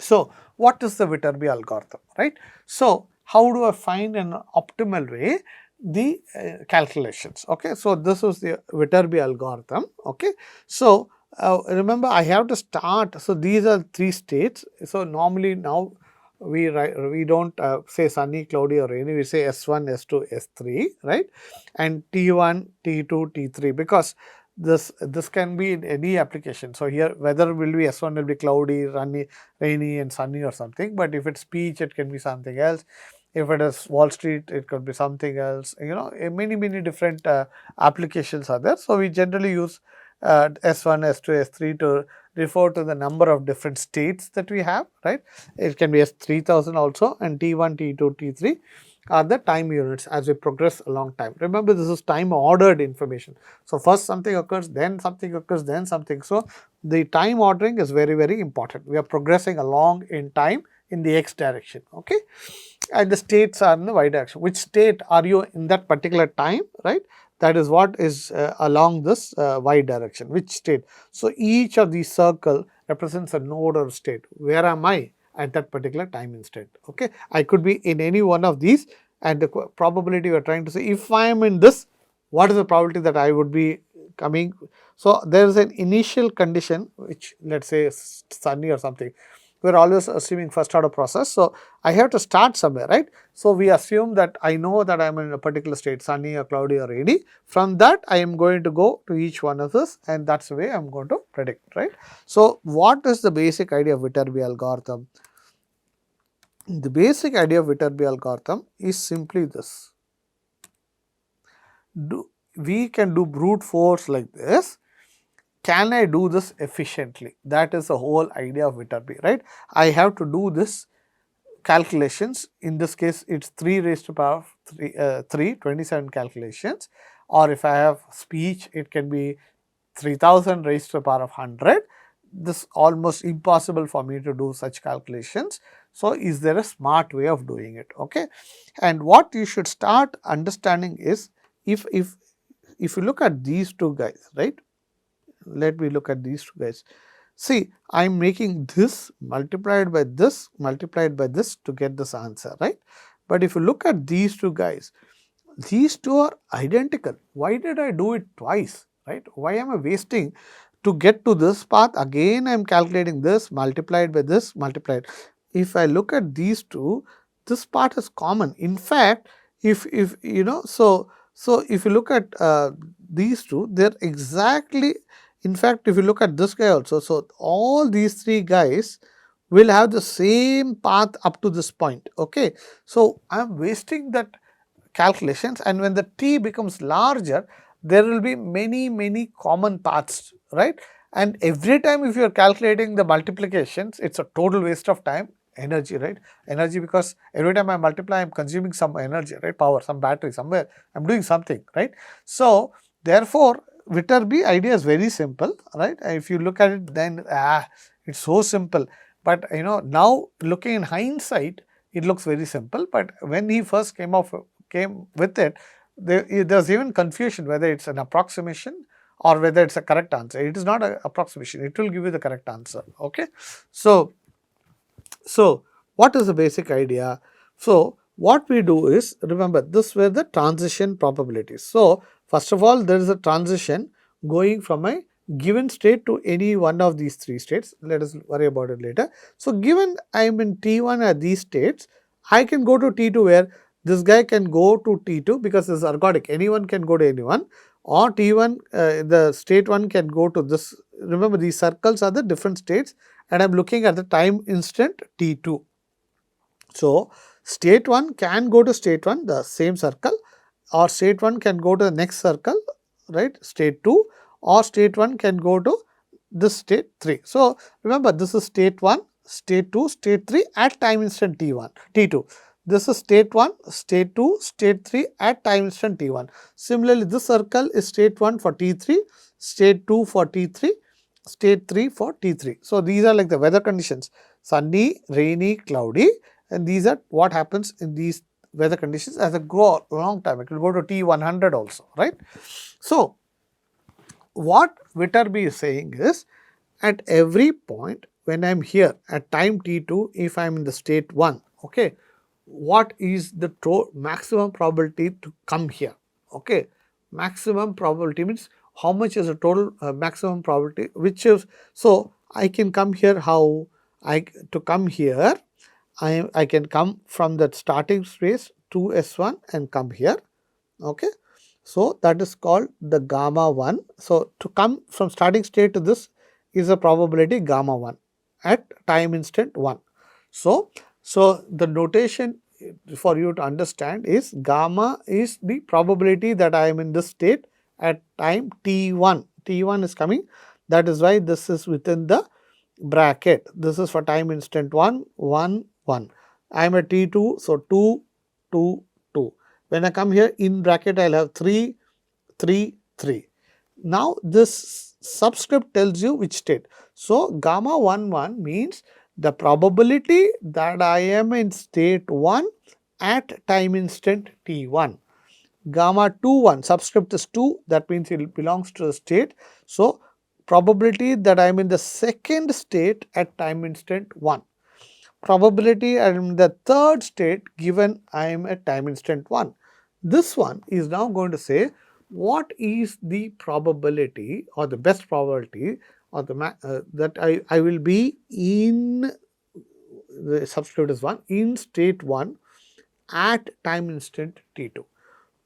So, what is the Viterbi algorithm, right? So, how do I find an optimal way the calculations? Okay, so this is the Viterbi algorithm. Okay, so remember I have to start. So, these are 3 states. So, normally now we don't say sunny, cloudy or rainy. We say S1, S2, S3, right? And T1, T2, T3 because this can be in any application. So, here weather will be S1 will be cloudy, rainy and sunny or something, but if it's speech it can be something else. If it is Wall Street it could be something else, many different applications are there. So, we generally use S1, S2, S3 to refer to the number of different states that we have, right. It can be S3000 also, and T1, T2, T3 are the time units as we progress along time. Remember, this is time ordered information. So, first something occurs, then something occurs, then something. So, the time ordering is very important. We are progressing along in time in the x direction, okay, and the states are in the y direction. Which state are you in that particular time, right? That is what is along this y direction, which state. So, each of these circle represents a node or state. Where am I at that particular time instant? Okay, I could be in any one of these, and the probability we are trying to say, if I am in this, what is the probability that I would be coming? So, there is an initial condition which, let us say, sunny or something. We are always assuming first order process. So, I have to start somewhere, right. So, we assume that I know that I am in a particular state, sunny or cloudy or rainy. From that, I am going to go to each one of this, and that is the way I am going to predict, right. So, what is the basic idea of Viterbi algorithm? The basic idea of Viterbi algorithm is simply this. We can do brute force like this. Can I do this efficiently? That is the whole idea of Viterbi, right. I have to do this calculations. In this case, it is 3 raised to power 27 calculations, or if I have speech, it can be 3000 raised to the power of 100. This is almost impossible for me to do such calculations. So, is there a smart way of doing it? Okay, and what you should start understanding is, if you look at these two guys, right. Let me look at these two guys. See, I am making this multiplied by this to get this answer, right. But if you look at these two guys, these two are identical. Why did I do it twice, right? Why am I wasting to get to this path? Again, I am calculating this multiplied by this multiplied. If I look at these two, this part is common. In fact, if you know, so if you look at these two, they are exactly. In fact, if you look at this guy also, so all these 3 guys will have the same path up to this point. Okay, so I am wasting that calculations, and when the t becomes larger, there will be many common paths, right. And every time if you are calculating the multiplications, it is a total waste of time, energy, right, energy, because every time I multiply I am consuming some energy, right, power, some battery somewhere, I am doing something, right. So, therefore, Viterbi idea is very simple, right. If you look at it, then it is so simple, but now looking in hindsight, it looks very simple, but when he first came with it, there was even confusion whether it is an approximation or whether it is a correct answer. It is not an approximation, it will give you the correct answer. Okay. So, what is the basic idea? So, what we do is, remember, this were the transition probabilities. So, first of all, there is a transition going from a given state to any one of these 3 states. Let us worry about it later. So, given I am in T1 at these states, I can go to T2 where this guy can go to T2 because this is ergodic. Anyone can go to anyone, or T1, the state 1 can go to this. Remember, these circles are the different states, and I am looking at the time instant T2. So, state 1 can go to state 1, the same circle, or state 1 can go to the next circle, right, state 2, or state 1 can go to this state 3. So, remember, this is state 1, state 2, state 3 at time instant T1, T2. This is state 1, state 2, state 3 at time instant T1. Similarly, this circle is state 1 for T3, state 2 for T3, state 3 for T3. So, these are like the weather conditions: sunny, rainy, cloudy, and these are what happens in these weather conditions as I go a long time. It will go to T100 also, right. So, what Viterbi is saying is, at every point when I am here at time t2, if I am in the state 1, okay, what is the maximum probability to come here? Okay, maximum probability means how much is the total maximum probability, which is, so I can come here, how to come here, I can come from that starting space to S1 and come here. Okay, so that is called the gamma 1. So to come from starting state to this is a probability gamma 1 at time instant 1. So the notation for you to understand is gamma is the probability that I am in this state at time t1. T1 is coming, that is why this is within the bracket. This is for time instant 1, 1, 1. I am at t2, so 2, 2, 2. When I come here in bracket, I will have 3, 3, 3. Now this subscript tells you which state. So gamma 1, 1 means the probability that I am in state 1 at time instant t1. Gamma 2, 1, subscript is 2, that means it belongs to the state. So probability that I am in the second state at time instant 1. Probability I am in the third state given I am at time instant 1. This one is now going to say what is the probability or the best probability or the that I will be in, the subscript is 1, in state 1 at time instant t2.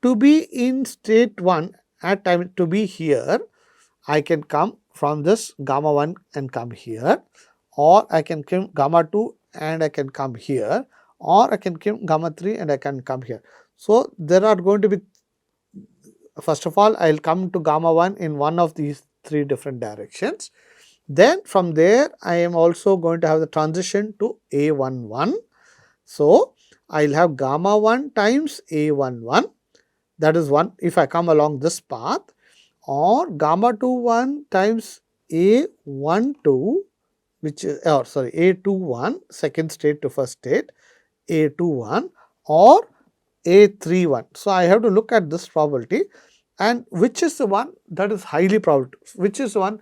To be in state 1 at time, to be here, I can come from this gamma 1 and come here, or I can come gamma 2 and I can come here, or I can come gamma 3 and I can come here. So there are going to be, first of all, I will come to gamma 1 in one of these 3 different directions. Then from there, I am also going to have the transition to A11. So I will have gamma 1 times A11, that is 1 if I come along this path, or gamma 21 times A12, which is, or sorry, A21, second state to first state, A21, or A31. So I have to look at this probability and which is the one that is highly probable, which is the one,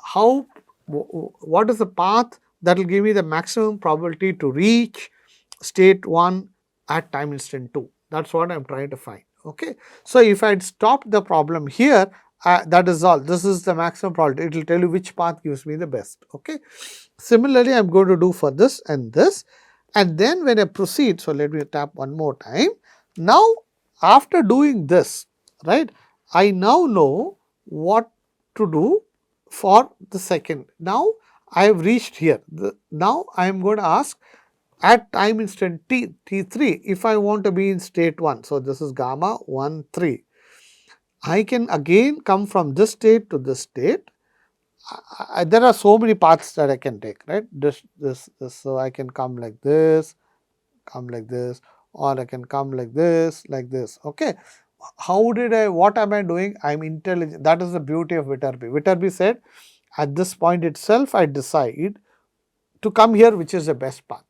how, what is the path that will give me the maximum probability to reach state 1 at time instant 2. That is what I am trying to find. Okay. So if I stop the problem here, that is all. This is the maximum probability. It will tell you which path gives me the best. Okay. Similarly, I am going to do for this and this, and then when I proceed, so let me tap one more time. Now, after doing this, right, I now know what to do for the second. Now, I have reached here. Now, I am going to ask at time instant t3 if I want to be in state 1. So, this is gamma 1, 3. I can again come from this state to this state. There are so many paths that I can take, right? This. So I can come like this, or I can come like this, okay. How did I, what am I doing? I am intelligent. That is the beauty of Viterbi. Viterbi said, at this point itself, I decide to come here, which is the best path,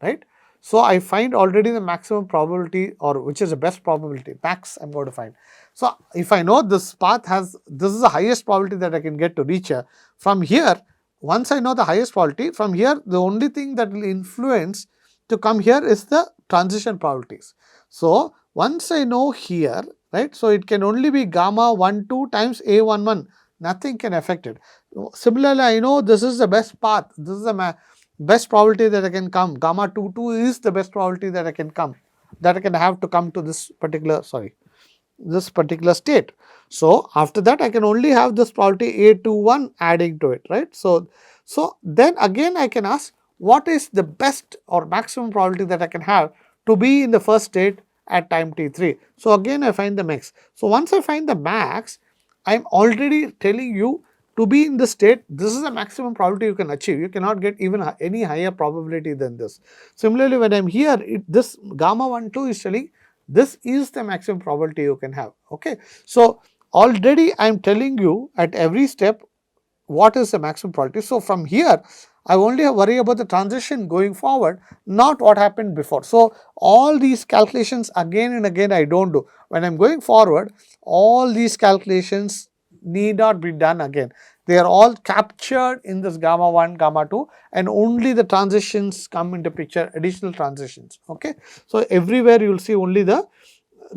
right? So I find already the maximum probability, or which is the best probability, max I am going to find. So if I know this path has, this is the highest probability that I can get to reach here. From here, once I know the highest probability, from here the only thing that will influence to come here is the transition probabilities. So once I know here, right, so it can only be gamma 1, 2 times A11, nothing can affect it. Similarly, I know this is the best path, this is the best probability that I can come, gamma 2, 2 is the best probability that I can come, that I can have to come to this particular, this particular state. So after that, I can only have this probability A21 adding to it, right. So then again I can ask, what is the best or maximum probability that I can have to be in the first state at time t3. So again I find the max. So once I find the max, I am already telling you to be in this state, this is the maximum probability you can achieve. You cannot get even any higher probability than this. Similarly, when I am here, this gamma 1, 2 is telling this is the maximum probability you can have. Okay. So already I am telling you at every step what is the maximum probability. So from here, I only worry about the transition going forward, not what happened before. So all these calculations again and again I don't do. When I am going forward, all these calculations need not be done again. They are all captured in this gamma 1, gamma 2, and only the transitions come into picture, additional transitions. Okay. So, everywhere you will see only the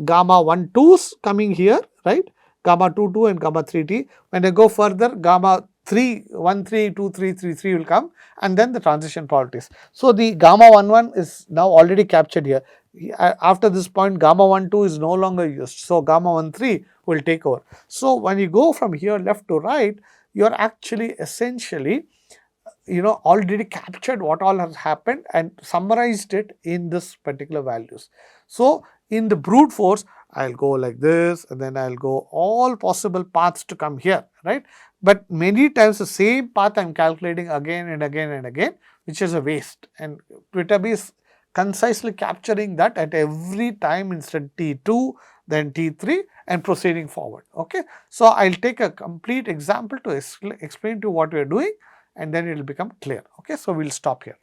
gamma 1 2s coming here, right, gamma 2 2 and gamma 3 t. When I go further, gamma 3 1 3 2 3 3 3 will come, and then the transition properties. So, the gamma 1 1 is now already captured here. After this point, gamma 1 2 is no longer used. So, gamma 1 3 will take over. So, when you go from here left to right, you are actually essentially already captured what all has happened and summarized it in this particular values. So, in the brute force, I'll go like this, and then I'll go all possible paths to come here, right? But many times the same path I'm calculating again and again and again, which is a waste, and Viterbi is concisely capturing that at every time instead T2, then T3 and proceeding forward. Okay. So, I'll take a complete example to explain to what we are doing, and then it will become clear. Okay. So, we will stop here.